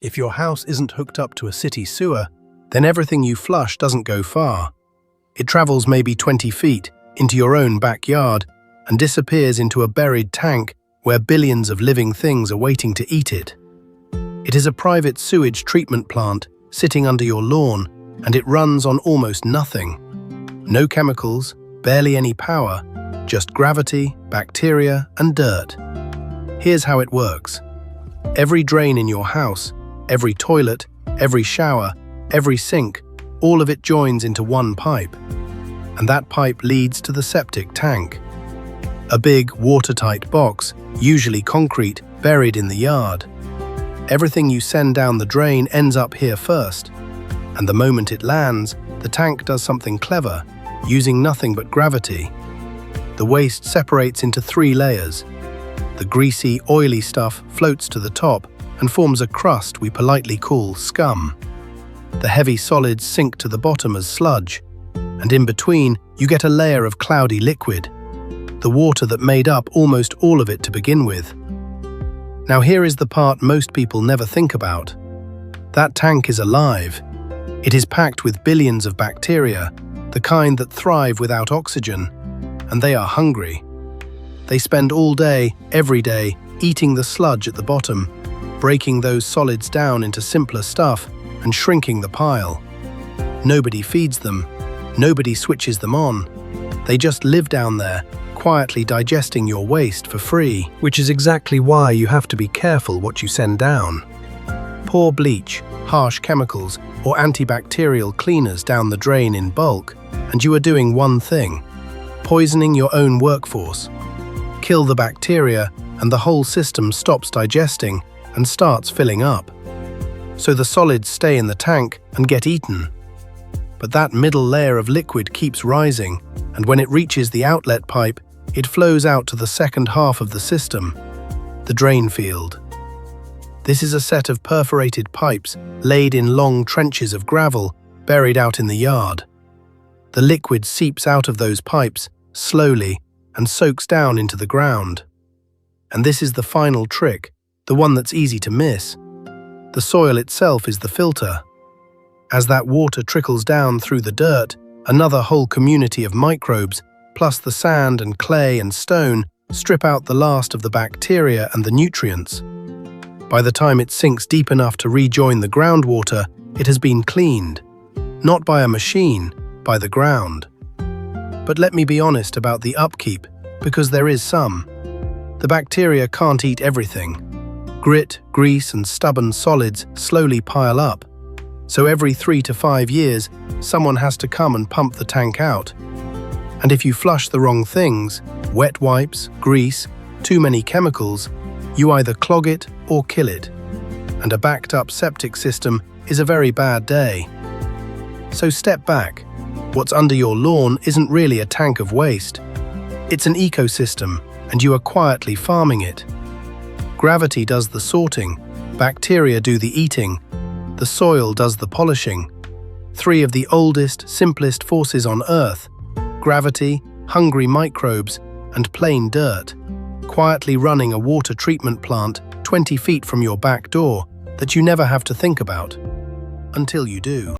If your house isn't hooked up to a city sewer, then everything you flush doesn't go far. It travels maybe 20 feet into your own backyard and disappears into a buried tank where billions of living things are waiting to eat it. It is a private sewage treatment plant sitting under your lawn, and it runs on almost nothing. No chemicals, barely any power, just gravity, bacteria, and dirt. Here's how it works. Every drain in your house, every toilet, every shower, every sink, all of it joins into one pipe. And that pipe leads to the septic tank. A big, watertight box, usually concrete, buried in the yard. Everything you send down the drain ends up here first. And the moment it lands, the tank does something clever, using nothing but gravity. The waste separates into 3 layers. The greasy, oily stuff floats to the top and forms a crust we politely call scum. The heavy solids sink to the bottom as sludge, and in between you get a layer of cloudy liquid, the water that made up almost all of it to begin with. Now here is the part most people never think about. That tank is alive. It is packed with billions of bacteria, the kind that thrive without oxygen, and they are hungry. They spend all day, every day, eating the sludge at the bottom, breaking those solids down into simpler stuff and shrinking the pile. Nobody feeds them. Nobody switches them on. They just live down there, quietly digesting your waste for free. Which is exactly why you have to be careful what you send down. Pour bleach, harsh chemicals, or antibacterial cleaners down the drain in bulk, and you are doing one thing: poisoning your own workforce. Kill the bacteria, and the whole system stops digesting and starts filling up. So the solids stay in the tank and get eaten. But that middle layer of liquid keeps rising, and when it reaches the outlet pipe, it flows out to the second half of the system, the drain field. This is a set of perforated pipes laid in long trenches of gravel buried out in the yard. The liquid seeps out of those pipes slowly and soaks down into the ground. And this is the final trick, the one that's easy to miss. The soil itself is the filter. As that water trickles down through the dirt, another whole community of microbes, plus the sand and clay and stone, strip out the last of the bacteria and the nutrients. By the time it sinks deep enough to rejoin the groundwater, it has been cleaned. Not by a machine, by the ground. But let me be honest about the upkeep, because there is some. The bacteria can't eat everything. Grit, grease, and stubborn solids slowly pile up. So every 3 to 5 years, someone has to come and pump the tank out. And if you flush the wrong things, wet wipes, grease, too many chemicals, you either clog it or kill it. And a backed-up septic system is a very bad day. So step back. What's under your lawn isn't really a tank of waste. It's an ecosystem, and you are quietly farming it. Gravity does the sorting, bacteria do the eating, the soil does the polishing. 3 of the oldest, simplest forces on Earth: gravity, hungry microbes, and plain dirt, quietly running a water treatment plant 20 feet from your back door that you never have to think about, until you do.